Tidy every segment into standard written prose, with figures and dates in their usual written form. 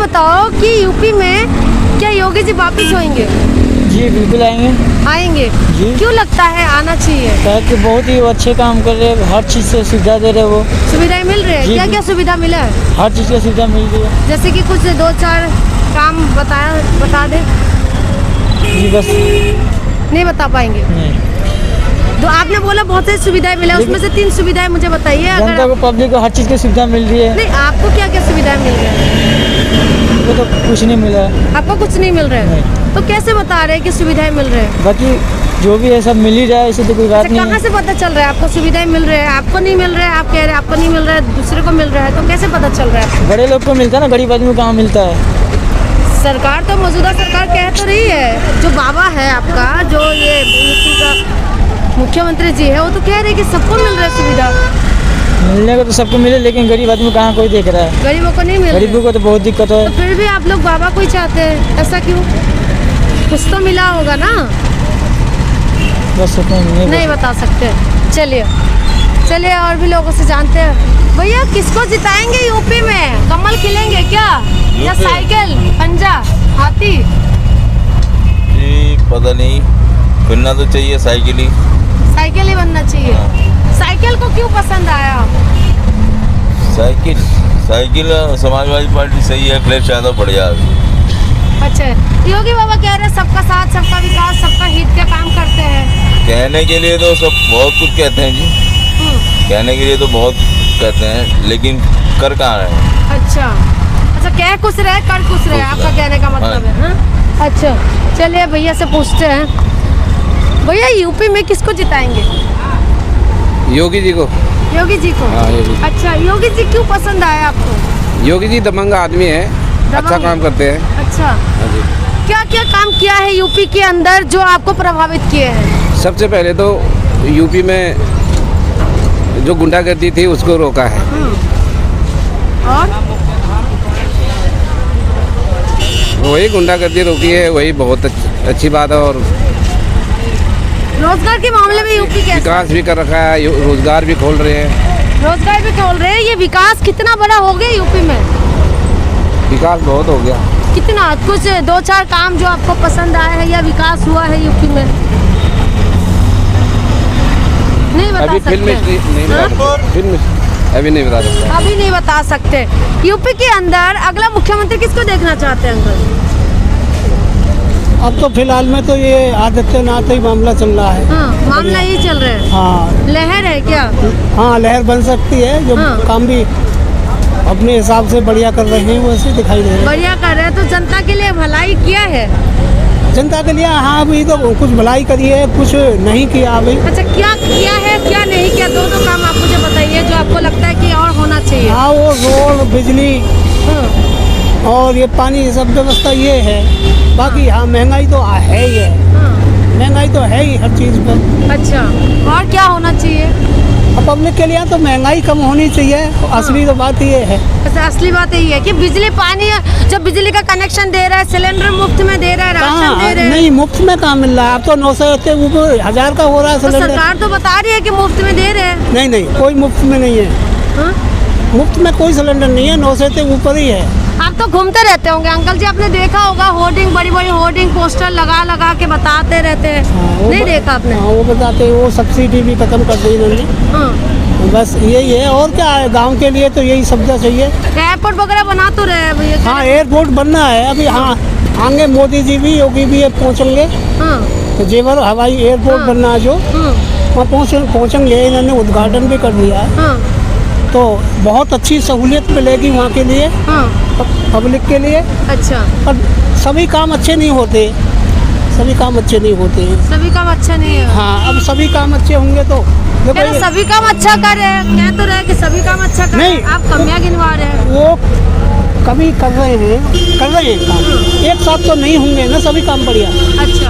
बताओ कि यूपी में क्या योगी जी वापिस होंगे? जी बिल्कुल आएंगे। आएंगे जी। क्यों लगता है आना चाहिए? कि बहुत ही अच्छे काम कर रहे हैं, हर चीज़ से सुविधा दे रहे हैं वो। सुविधाएं मिल रही है? जी, क्या क्या सुविधा मिला है? हर चीज़ की सुविधा मिल रही है। जैसे कि कुछ 2-4 काम बता दे। जी बस नहीं बता पाएंगे? नहीं। तो आपने बोला बहुत सारी सुविधाएं मिला, उसमें से 3 सुविधाएं मुझे बताइए। जनता अगर को, पब्लिक को हर चीज़ की सुविधा मिल रही है। नहीं, आपको क्या क्या सुविधाएं मिल रही है? वो तो कुछ नहीं मिला है। आपको कुछ नहीं मिल रहा है? तो कैसे बता रहे हैं कि सुविधाएं मिल रहे हैं? बाकी जो भी है सब मिल ही रहा है, इससे तो कोई बात अच्छा, नहीं कहाँ है। से पता चल रहा है आपको सुविधाएं मिल रहे हैं? आपको नहीं मिल रहा है, आप कह रहे हैं आपको नहीं मिल रहा है, दूसरे को मिल रहा है, तो कैसे पता चल रहा है आपको? बड़े लोग को मिलता है ना, गरीब आदमी को कहाँ मिलता है? सरकार तो मौजूदा सरकार कह तो रही है, जो बाबा है आपका, जो ये यूपी का मुख्यमंत्री जी है, वो तो कह रहे हैं कि सबको मिल रहा है सुविधा। मिलने को तो सबको मिले, लेकिन गरीब आदमी को कहाँ कोई देख रहा है? गरीबों को नहीं मिल रहा है। गरीबों को तो बहुत दिक्कत है। तो फिर भी आप लोग बाबा को ही चाहते हैं, ऐसा क्यों? कुछ तो मिला होगा ना? बस उतना नहीं बता सकते। चलिए और भी लोगों से जानते हैं। भैया किसको जिताएंगे यूपी में? कमल खिलेंगे क्या, या साइकिल, पंजा, हाथी? जी पता नहीं, बनना तो चाहिए साइकिल ही। साइकिल ही बनना चाहिए। साइकिल को क्यों पसंद आया? साइकिल समाजवादी पार्टी सही है, अखिलेश यादव बढ़िया है। अच्छा, योगी बाबा कह रहे हैं सबका साथ, सबका विकास, सबका हित के काम करते हैं। कहने के लिए तो सब बहुत कुछ कहते हैं जी, कहने के लिए तो बहुत कहते हैं, लेकिन कर कहाँ रहे हैं? अच्छा, कह कुछ रहे कर कुछ रहे, आपका कहने का मतलब है हाँ? अच्छा, चलिए भैया से पूछते हैं। भैया यूपी में किसको जिताएंगे? योगी जी को। योगी जी को? हाँ, योगी। अच्छा, योगी जी क्यों पसंद आया आपको? योगी जी दबंग आदमी है, अच्छा काम करते हैं। अच्छा, हाँ जी। क्या क्या काम किया है यूपी के अंदर जो आपको प्रभावित किए हैं? सबसे पहले तो यूपी में जो गुंडागर्दी थी उसको रोका है। और वही गुंडागर्दी रोकी है, वही बहुत अच्छी बात है। और रोजगार के मामले में यूपी कैसा? विकास भी कर रखा है, रोजगार भी खोल रहे हैं। रोजगार भी खोल रहे हैं। ये विकास कितना बड़ा हो गया यूपी में? विकास बहुत हो गया। कितना? कुछ 2-4 काम जो आपको पसंद आए हैं या विकास हुआ है यूपी में? नहीं बता अभी सकते? फिल्म नहीं बता सकते। फिल्म अभी नहीं बता सकते। अभी नहीं बता सकते। यूपी के अंदर अगला मुख्यमंत्री किसको देखना चाहते हैं अंकल? अब तो फिलहाल में तो ये आदित्यनाथ ही मामला चल रहा है। हाँ, मामला ही चल रहा है। हाँ लहर है क्या? हाँ, लहर बन सकती है। जो हाँ। काम भी अपने हिसाब से बढ़िया कर रहे हैं वैसे दिखाई दे रहे हैं। बढ़िया कर रहे हैं, तो जनता के लिए भलाई किया है? जनता के लिए हाँ, अभी तो कुछ भलाई करी है, कुछ नहीं किया अभी। अच्छा, क्या किया है क्या नहीं किया, दो काम आप मुझे बताइए जो आपको लगता है कि और होना चाहिए। हाँ, वो रोड, बिजली हाँ, और ये पानी, ये सब व्यवस्था ये है। बाकी हाँ, महंगाई तो है ही है। हाँ। महंगाई तो है ही हर चीज़ पर। अच्छा, और क्या होना चाहिए? अब पब्लिक के लिए तो महंगाई कम होनी चाहिए। असली तो बात ये है। अच्छा, असली बात यही है कि बिजली पानी, जब बिजली का कनेक्शन दे रहा है, सिलेंडर मुफ्त में दे रहा है, राशन दे रहे हैं। नहीं, मुफ्त में कहाँ मिल रहा है? अब तो 900 के ऊपर 1000 का हो रहा है तो सिलेंडर। सरकार तो बता रही है कि मुफ्त में दे रहे हैं। नहीं, कोई मुफ्त में नहीं है। हाँ? मुफ्त में कोई सिलेंडर नहीं है, 900 से ऊपर ही है। आप तो घूमते रहते होंगे अंकल जी, आपने देखा होगा होर्डिंग, बड़ी बड़ी होर्डिंग पोस्टर लगा के बताते रहते हैं। नहीं देखा आपने? हाँ, वो बताते हैं। वो सब्सिडी भी खत्म कर दी इन्होंने। हाँ। बस यही है, और क्या है? गांव के लिए तो यही सुविधा चाहिए। एयरपोर्ट वगैरह बना तो रहे हैं भैया। हाँ, एयरपोर्ट बनना है अभी। हाँ, आगे मोदी जी भी, योगी भी पहुँचेंगे। हाँ। तो जेवर हवाई एयरपोर्ट बनना है जो, वहाँ पहुँचेंगे। इन्होंने उद्घाटन भी कर दिया है। हाँ। तो बहुत अच्छी सहूलियत मिलेगी वहाँ के लिए, हाँ। पब्लिक के लिए। अच्छा, पर सभी काम अच्छे नहीं होते। सभी काम अच्छे नहीं होते हैं। सभी काम अच्छा नहीं है। हाँ, अब सभी काम अच्छे होंगे तो कह रहे सभी काम अच्छा कर रहे हैं, कह तो रहे कि सभी काम अच्छा कर रहे हैं। आप कमियां गिनवा रहे हैं। वो कभी कर रहे हैं काम। एक साथ तो नहीं होंगे ना सभी काम बढ़िया। अच्छा,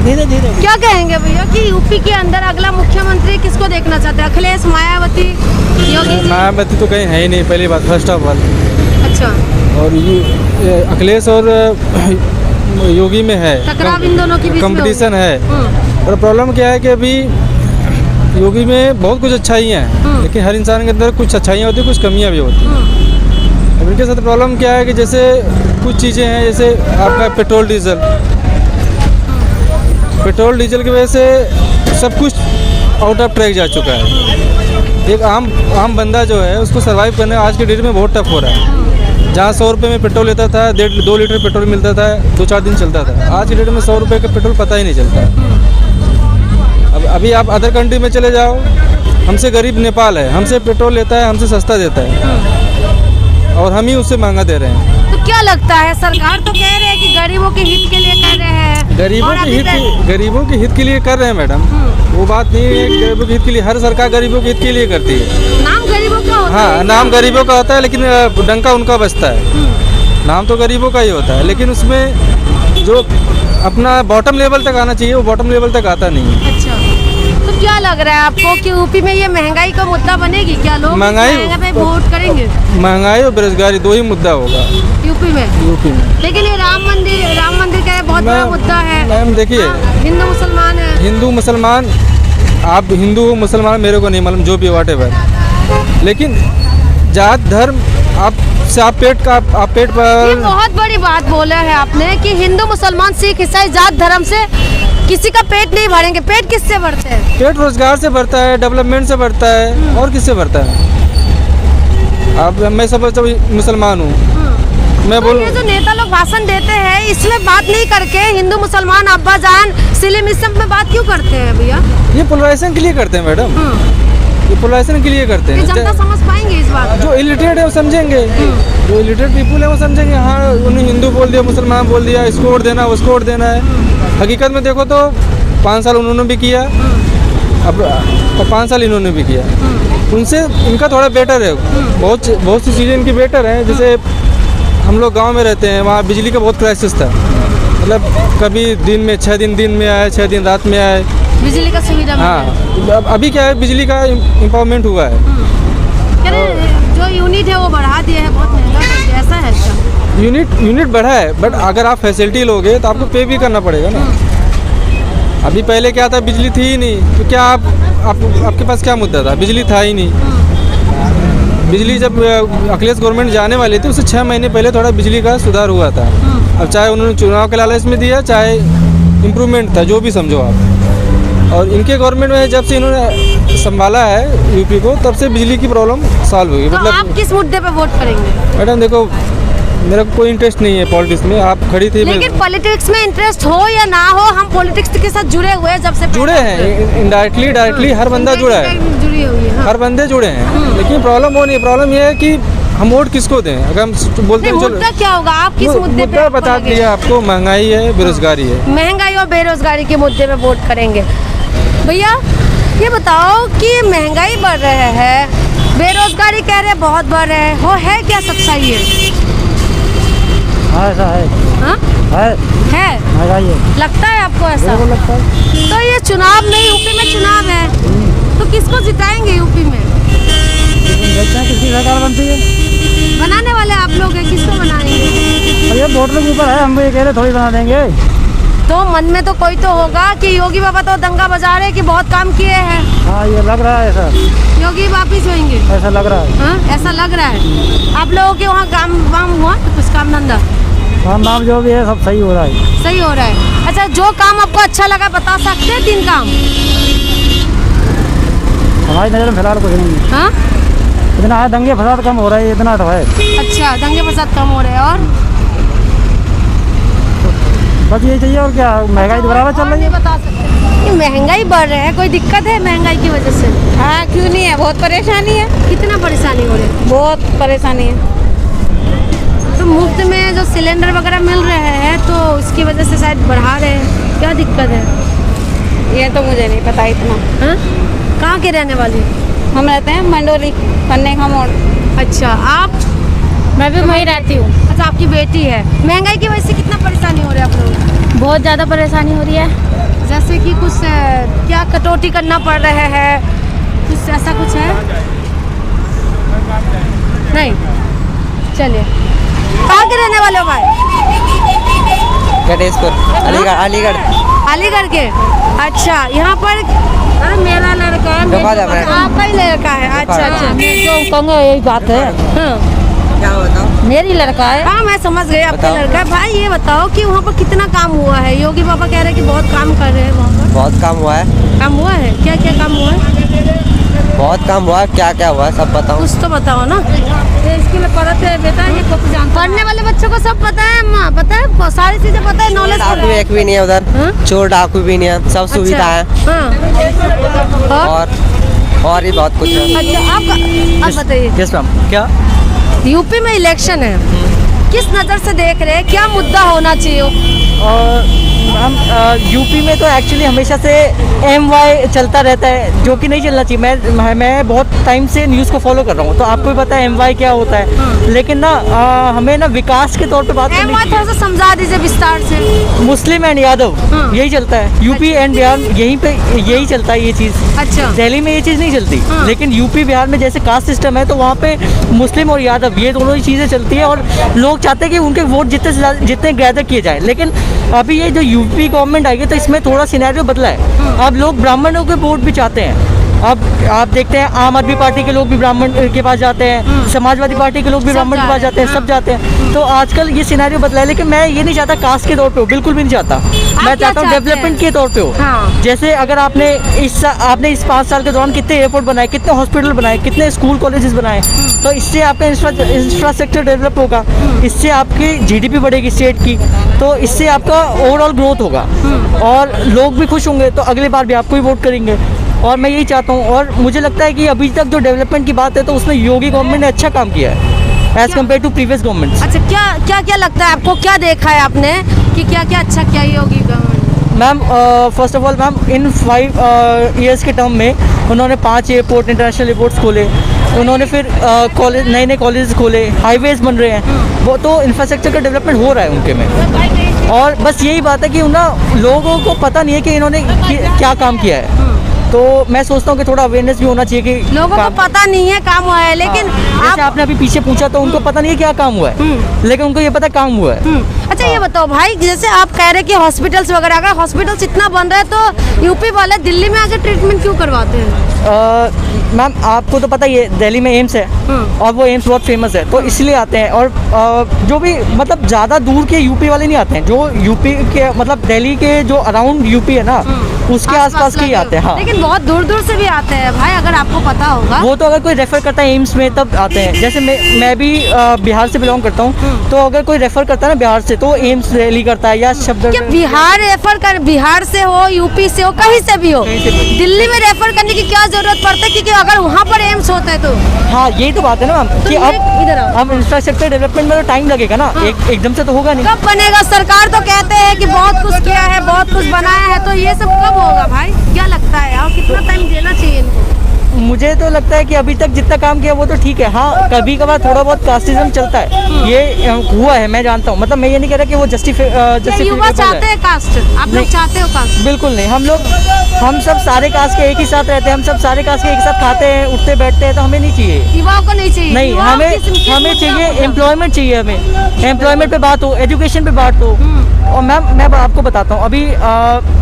धीरे धीरे। क्या कहेंगे भैया कि यूपी के अंदर अगला मुख्यमंत्री किसको देखना चाहते हैं? अखिलेश, मायावती, योगी जी? मायावती तो कहीं है ही नहीं, पहली बात, फर्स्ट ऑफ ऑल। अच्छा, और ये अखिलेश और योगी में है टकराव इन दोनों के बीच में कंपटीशन है। और प्रॉब्लम क्या है कि अभी योगी में बहुत कुछ अच्छाइयाँ हैं, लेकिन हर इंसान के अंदर कुछ अच्छाइयाँ होती हैं, कुछ कमियाँ भी होती हैं। अब इनके साथ प्रॉब्लम क्या है कि जैसे कुछ चीज़ें हैं, जैसे आपका पेट्रोल डीजल की वजह से सब कुछ आउट ऑफ ट्रैक जा चुका है। एक आम बंदा जो है उसको सर्वाइव करना आज के डेट में बहुत टफ हो रहा है। जहाँ 100 रुपये में पेट्रोल लेता था, 2 लीटर पेट्रोल मिलता था, 2-4 दिन चलता था, आज की डेट में 100 रुपये का पेट्रोल पता ही नहीं चलता। अब अभी आप अदर कंट्री में चले जाओ, हमसे गरीब नेपाल है, हमसे पेट्रोल लेता है, हमसे सस्ता देता है और हम ही उससे महंगा दे रहे हैं। तो क्या लगता है, सरकार तो कह रहे हैं कि गरीबों के हित के लिए कर रहे हैं, गरीबों के हित के लिए कर रहे हैं मैडम, वो बात नहीं है। गरीबों के हित के लिए हर सरकार गरीबों के हित के लिए करती है। नाम गरीबों का होता है। हाँ, नाम गरीबों का होता है, लेकिन डंका उनका बजता है। नाम तो गरीबों का ही होता है, लेकिन उसमें जो अपना बॉटम लेवल तक आना चाहिए वो बॉटम लेवल तक आता नहीं है। अच्छा, तो क्या लग रहा है आपको कि यूपी में ये महंगाई का मुद्दा बनेगी? क्या लोग महंगाई पे वोट करेंगे? महंगाई और बेरोजगारी 2 ही मुद्दा होगा यूपी में। लेकिन ये राम मंदिर का बहुत बड़ा मुद्दा है। मैम देखिए, हिंदू मुसलमान है। हिंदू मुसलमान, आप हिंदू हो मुसलमान मेरे को नहीं मालूम, जो भी वॉट एवर, लेकिन जात धर्म आप पेट ये पर। बहुत बड़ी बात बोला है आपने कि हिंदू मुसलमान सिख ईसाई जात धर्म से किसी का पेट नहीं भरेंगे। पेट किससे भरते हैं? पेट रोजगार से भरता है, डेवलपमेंट से भरता है, और किससे भरता है? अब मैं सब मुसलमान हूँ, मैं तो ये जो नेता लोग भाषण देते हैं इसमें बात नहीं करके हिंदू मुसलमान अब्बा जान सिलिम इस सब में बात क्यों करते हैं भैया? ये पोलराइजेशन के लिए करते हैं मैडम, ये पोलराइजेशन के लिए करते हैं। जनता समझ पाएंगे इस बात? जो इलिटरेट है वो समझेंगे, जो इलिटरेट पीपुल है वो समझेंगे। हाँ, उन्हें हिंदू बोल दिया, मुसलमान बोल दिया, इसको वोट देना उसको वोट देना है। हकीकत में देखो तो 5 साल उन्होंने भी किया, अब 5 साल इन्होंने भी किया। उनसे इनका थोड़ा बेटर है, बहुत सी चीज़ें इनकी बेटर हैं। जैसे हम लोग गांव में रहते हैं, वहाँ बिजली का बहुत क्राइसिस था, मतलब कभी दिन में 6 दिन में आए, 6 दिन रात में आए, बिजली का सुविधा। हाँ, अभी क्या है, बिजली का इम्पावरमेंट हुआ है। जो यूनिट है वो बढ़ा दिया है, बहुत महंगा कर दिया, ऐसा है क्या? यूनिट बढ़ा है, बट अगर आप फैसिलिटी लोगे तो आपको पे भी करना पड़ेगा ना। अभी पहले क्या था, बिजली थी ही नहीं, तो क्या आपके पास क्या मुद्दा था? बिजली था ही नहीं। बिजली जब अखिलेश गवर्नमेंट जाने वाली थी उससे 6 महीने पहले थोड़ा बिजली का सुधार हुआ था। अब चाहे उन्होंने चुनाव के लालच में दिया, चाहे इम्प्रूवमेंट था, जो भी समझो आप। और इनके गवर्नमेंट में जब से इन्होंने संभाला है यूपी को, तब से बिजली की प्रॉब्लम सॉल्व हुई। तो आप किस मुद्दे पे वोट करेंगे? मैडम देखो, मेरा कोई इंटरेस्ट नहीं है पॉलिटिक्स में, आप खड़ी थी। लेकिन पॉलिटिक्स में इंटरेस्ट हो या ना हो, हम पॉलिटिक्स के साथ जुड़े हुए हैं जब से। जुड़े हैं इनडायरेक्टली, डायरेक्टली हर बंदा जुड़ा है, जुड़ी हुई है। हर बंदे जुड़े हैं। लेकिन प्रॉब्लम वो नहीं, प्रॉब्लम ये है कि हम वोट किसको दें। अगर हम बोलते हैं मुद्दा क्या होगा, आप किस मुद्दे पे बता दिया आपको, महंगाई है, बेरोजगारी है। महंगाई और बेरोजगारी के मुद्दे पे वोट करेंगे। भैया ये बताओ कि महंगाई बढ़ रहा है, बेरोजगारी कह रहे बहुत बढ़ रहे हैं, वो है क्या सच्चाई है? हाँ ऐसा है। हाँ? है लगता है आपको ऐसा? लगता है। तो ये चुनाव में, यूपी में चुनाव है, तो किसको जिताएंगे यूपी में? देखते हैं किसकी सरकार बनती है। बनाने वाले आप लोग हैं, किसको बनाएंगे? ये वोट के ऊपर है, हम ये कह रहे थोड़ी बना देंगे। तो मन में तो कोई तो होगा कि योगी बाबा तो दंगा बजा रहे कि बहुत काम किए हैं। हाँ ये लग रहा है ऐसा, योगी वापिस होंगे, ऐसा लग रहा है। हाँ ऐसा लग रहा है। आप लोगों के वहाँ काम वाम हुआ तो कुछ काम धंधा? काम नाम जो भी है सब सही हो रहा है। सही हो रहा है। अच्छा, जो काम आपको अच्छा लगा बता सकते हैं 3 काम? हमारी नज़र में फिलहाल कुछ नहीं है। हाँ? इतना है, दंगे फसाद कम हो रहा है, इतना तो है। अच्छा, दंगे फसाद कम हो रहे हैं, और बस यही चाहिए, और क्या, महंगाई तो बराबर चल रही है। बता सकते हैं कि महंगाई बढ़ रहा है, कोई दिक्कत है महंगाई की वजह से? हाँ क्यों नहीं है, बहुत परेशानी है। कितना परेशानी हो रही है? बहुत परेशानी है। तो मुफ्त में जो सिलेंडर वगैरह मिल रहे हैं तो उसकी वजह से शायद बढ़ा रहे हैं, क्या दिक्कत है? ये तो मुझे नहीं पता इतना। हाँ? कहाँ के रहने वाली? हम रहते हैं मंडोली, पन्ने का मोड़। अच्छा, आप? मैं भी वहीं रहती हूँ। अच्छा, आपकी बेटी है। महंगाई की वजह से कितना परेशानी हो रही है आप लोगों? बहुत ज़्यादा परेशानी हो रही है। जैसे कि कुछ क्या कटौती करना पड़ रहा है, कुछ ऐसा कुछ है? नहीं, चलिए। कहाँ के रहने वाले हो भाई? गणेशपुर, अलीगढ़। अलीगढ़ के? अच्छा, यहाँ पर मेरा लड़का है, आपका ही लड़का है। अच्छा अच्छा, जो कहूँगा यही बात है। हाँ, क्या बताऊँ? मेरी लड़का है। हाँ मैं समझ गई आपका बताओ। लड़का है। भाई ये बताओ कि वहाँ पर कितना काम हुआ है? योगी बाबा कह रहे हैं कि बहुत काम कर रहे हैं वहाँ पर। बहुत काम हुआ है, काम हुआ है? क्या क्या काम हुआ है? बहुत काम हुआ है, क्या क्या हुआ है सब बताओ। कुछ तो बताओ ना। ये इसके लिए पढ़ते है बेटा, ये को जानता पढ़ने वाले बच्चों को सब पता है अम्मा, पता है सारी चीजें पता है, नॉलेज डाकू एक भी नहीं है हाँ? उधर, चोर डाकू भी नहीं है, सब सुविधा है। हाँ। और भी बहुत कुछ है। अच्छा आप बताइए, यस मैम। क्या यूपी में इलेक्शन है, किस नज़र से देख रहे हैं? क्या मुद्दा होना चाहिए? मैम यूपी में तो एक्चुअली हमेशा से MY चलता रहता है, जो कि नहीं चलना चाहिए। मैं बहुत टाइम से न्यूज़ को फॉलो कर रहा हूँ, तो आपको भी पता है MY क्या होता है। लेकिन ना हमें ना विकास के तौर पे बात करनी थोड़ा सा समझा दीजिए विस्तार से। मुस्लिम एंड यादव यही चलता है, यूपी एंड बिहार यहीं पे यही चलता है ये चीज़। अच्छा। दिल्ली में ये चीज़ नहीं चलती, लेकिन यूपी बिहार में जैसे कास्ट सिस्टम है, तो वहाँ पे मुस्लिम और यादव ये दोनों ही चीज़ें चलती है, और लोग चाहते हैं कि उनके वोट जितने गैदर किए जाए। लेकिन अभी ये जो यूपी गवर्नमेंट आई है, तो इसमें थोड़ा सिनेरियो बदला है। अब लोग ब्राह्मणों के वोट भी चाहते हैं। अब आप देखते हैं आम आदमी पार्टी के लोग भी ब्राह्मण के पास जाते हैं, समाजवादी पार्टी के लोग भी ब्राह्मण के पास जाते हैं, सब जाते हैं। तो आजकल ये सिनेरियो बदला है, लेकिन मैं ये नहीं चाहता कास्ट के तौर पे हो, बिल्कुल भी नहीं चाहता। मैं चाहता हूँ डेवलपमेंट के तौर पे हो। हाँ। जैसे अगर आपने इस 5 साल के दौरान कितने एयरपोर्ट बनाए, कितने हॉस्पिटल बनाए, कितने स्कूल कॉलेजेस बनाए, तो इससे आपका इंफ्रास्ट्रक्चर डेवलप होगा, इससे आपकी GDP बढ़ेगी स्टेट की, तो इससे आपका ओवरऑल ग्रोथ होगा और लोग भी खुश होंगे, तो अगली बार भी आपको ही वोट करेंगे। और मैं यही चाहता हूँ, और मुझे लगता है कि अभी तक जो डेवलपमेंट की बात है, तो उसमें योगी गवर्नमेंट ने अच्छा काम किया है as compare to previous government. अच्छा, क्या क्या लगता है आपको, क्या देखा है आपने कि क्या क्या अच्छा किया Yogi government? Ma'am first of all ma'am, in 5 years के टर्म में उन्होंने 5 एयरपोर्ट, इंटरनेशनल एयरपोर्ट्स खोले, उन्होंने फिर कॉलेज, नए कॉलेज खोले, हाईवेज बन रहे हैं, वो तो इंफ्रास्ट्रक्चर का डेवलपमेंट हो रहा है उनके में। और बस यही बात है कि लोगों को पता नहीं है कि इन्होंने क्या काम किया है। तो मैं सोचता हूँ कि थोड़ा अवेयरनेस भी होना चाहिए कि लोगों को पता नहीं है काम हुआ है, लेकिन जैसे आपने अभी पीछे पूछा, तो उनको पता नहीं है क्या काम हुआ है, लेकिन उनको ये पता काम हुआ है। अच्छा ये बताओ भाई, जैसे आप कह रहे हैं कि हॉस्पिटल्स वगैरह, अगर हॉस्पिटल्स इतना बन रहा है, तो यूपी वाले दिल्ली में आके ट्रीटमेंट क्यों करवाते हैं? मैम आपको तो पता ही है, दिल्ली में एम्स है और वो एम्स बहुत फेमस है, तो इसलिए आते हैं। और जो भी मतलब ज़्यादा दूर के यूपी वाले नहीं आते हैं, जो यूपी के मतलब दिल्ली के जो अराउंड यूपी है ना, उसके आसपास के ही आते हैं। हाँ, लेकिन बहुत दूर दूर से भी आते हैं भाई, अगर आपको पता होगा। वो तो अगर कोई रेफर करता है एम्स में तब आते हैं। जैसे मैं भी बिहार से बिलोंग करता हूँ, तो अगर कोई रेफर करता है ना बिहार से, तो एम्स दिल्ली करता है या शब्द। क्या बिहार रेफर कर, बिहार से हो, यूपी से हो, कहीं से भी हो, दिल्ली में रेफर करने की क्या जरूरत पड़ता है? क्योंकि अगर वहाँ पर एम्स होता है तो। हाँ, यही तो बात है ना मैम, कि अब इंफ्रास्ट्रक्चर डेवलपमेंट में तो टाइम लगेगा ना, एकदम से तो होगा नहीं। कब बनेगा? सरकार तो कहते हैं कि बहुत कुछ किया है, बहुत कुछ बनाया है, तो ये सब कब होगा भाई? क्या लगता है, और कितना टाइम देना चाहिए इनको? मुझे तो लगता है कि अभी तक जितना काम किया वो तो ठीक है। हाँ, कभी कभार थोड़ा बहुत कास्टिज्म चलता है, ये हुआ है, मैं जानता हूँ। मतलब मैं ये नहीं कह रहा कि वो युवा चाहते हैं कास्ट? आप लोग चाहते हो कास्ट? बिल्कुल नहीं। हम सब सारे कास्ट के एक ही साथ रहते हैं, हम सब सारे कास्ट के एक साथ खाते हैं, उठते बैठते हैं, तो हमें नहीं चाहिए। युवाओं को नहीं चाहिए? नहीं, हमें चाहिए एम्प्लॉयमेंट चाहिए, हमें एम्प्लॉयमेंट पे बात हो, एजुकेशन पे बात हो। और मैम मैं आपको बताता हूँ, अभी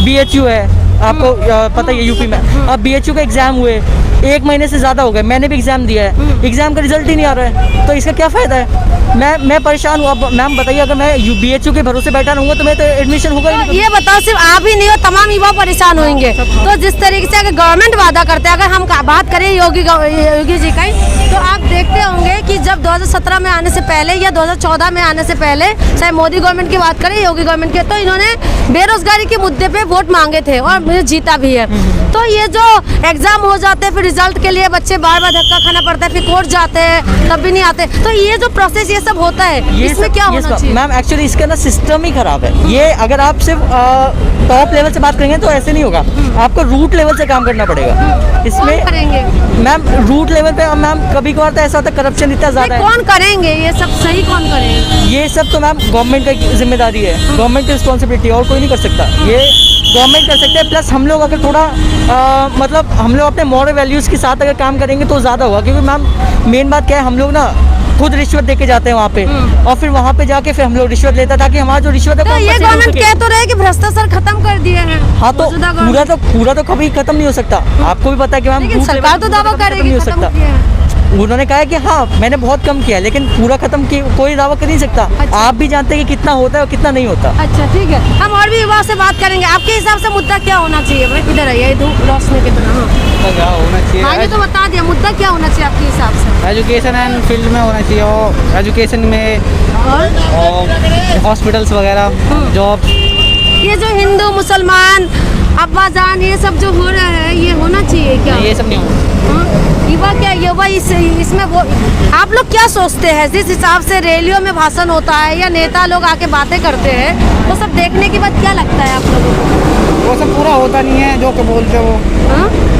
BHU है, आपको पता ही है यूपी में। अब BHU का एग्ज़ाम हुए 1 महीने से ज़्यादा हो गए, मैंने भी एग्ज़ाम दिया है, एग्ज़ाम का रिजल्ट ही नहीं आ रहा है, तो इसका क्या फ़ायदा है? मैं परेशान हूँ। अब मैम बताइए, अगर मैं BHU के भरोसे बैठा रहूँगा तो मैं तो एडमिशन होगा ही नहीं। ये बताओ, सिर्फ आप ही नहीं हो, तमाम युवा परेशान होंगे। तो जिस तरीके से अगर गवर्नमेंट वादा करते हैं, अगर हम बात करें योगी जी का ही, तो आप देखते होंगे कि जब 2017 में आने से पहले या 2014 में आने से पहले, चाहे मोदी गवर्नमेंट की बात करें, योगी गवर्नमेंट की, तो इन्होंने बेरोजगारी के मुद्दे पे वोट मांगे थे और मुझे जीता भी है। तो ये जो एग्जाम हो जाते हैं, फिर रिजल्ट के लिए बच्चे बार बार धक्का खाना पड़ता है, फिर कोर्ट जाते हैं, तब भी नहीं आते। तो ये जो प्रोसेस ये सब होता है, इसमें क्या होना चाहिए? मैम एक्चुअली इसका ना सिस्टम ही खराब है। ये अगर आप सिर्फ टॉप लेवल से बात करेंगे तो ऐसे नहीं होगा, आपको रूट लेवल से काम करना पड़ेगा। इसमें करेंगे मैम रूट लेवल पे मैम कभी कभार तो ऐसा होता है करप्शन इतना ज़्यादा है। कौन करेंगे ये सब? सही कौन करेंगे? ये सब तो मैम गवर्नमेंट की जिम्मेदारी है, गवर्नमेंट की रिस्पॉन्सिबिलिटी है, और कोई नहीं कर सकता। ये गवर्नमेंट कर सकते हैं, प्लस हम लोग अगर थोड़ा मतलब हम लोग अपने मॉरल वैल्यूज़ के साथ अगर काम करेंगे तो ज़्यादा होगा। क्योंकि मैम मेन बात क्या है, हम लोग ना खुद रिश्वत देके जाते हैं वहाँ पे, और फिर वहाँ पे जाके फिर हम लोग रिश्वत लेते हैं, ताकि हमारा जो रिश्वत है तो ये गवर्नमेंट कह तो रहे कि भ्रष्टाचार खत्म कर दिए हैं। हाँ, तो पूरा तो कभी खत्म नहीं हो सकता, आपको भी पता है कि मैम सरकार तो दावा कर रही है खत्म किया है। उन्होंने कहा है कि हाँ मैंने बहुत कम किया, लेकिन पूरा खत्म कोई दावा कर नहीं सकता। अच्छा। आप भी जानते हैं कि कितना होता है और कितना नहीं होता। अच्छा ठीक है, हम और भी युवाओं से बात करेंगे। आपके हिसाब से मुद्दा क्या होना चाहिए भाई? इधर आइए, धूप रोशनी की तरह। हाँ क्या होना चाहिए? हाँ, ये तो बता दिया, मुद्दा क्या होना चाहिए आपके हिसाब से? एजुकेशन एंड फील्ड में होना चाहिए, और एजुकेशन में और हॉस्पिटल्स वगैरह, जॉब। ये जो हिंदू मुसलमान अब्बाजान ये सब जो हो रहा है, ये होना चाहिए क्या? ये सब नहीं होना। युवा क्या, युवा इसमें वो, आप लोग क्या सोचते हैं? जिस हिसाब से रैलियों में भाषण होता है या नेता लोग आके बातें करते हैं, वो सब देखने के बाद क्या लगता है आप लोगों को? वो सब पूरा होता नहीं है जो बोलते हो,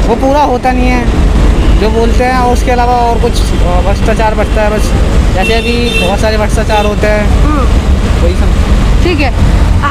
वो पूरा होता नहीं है जो बोलते हैं, और उसके अलावा और कुछ भ्रष्टाचार बढ़ता है बस। जैसे अभी बहुत सारे भ्रष्टाचार होते हैं, वही सब। ठीक है,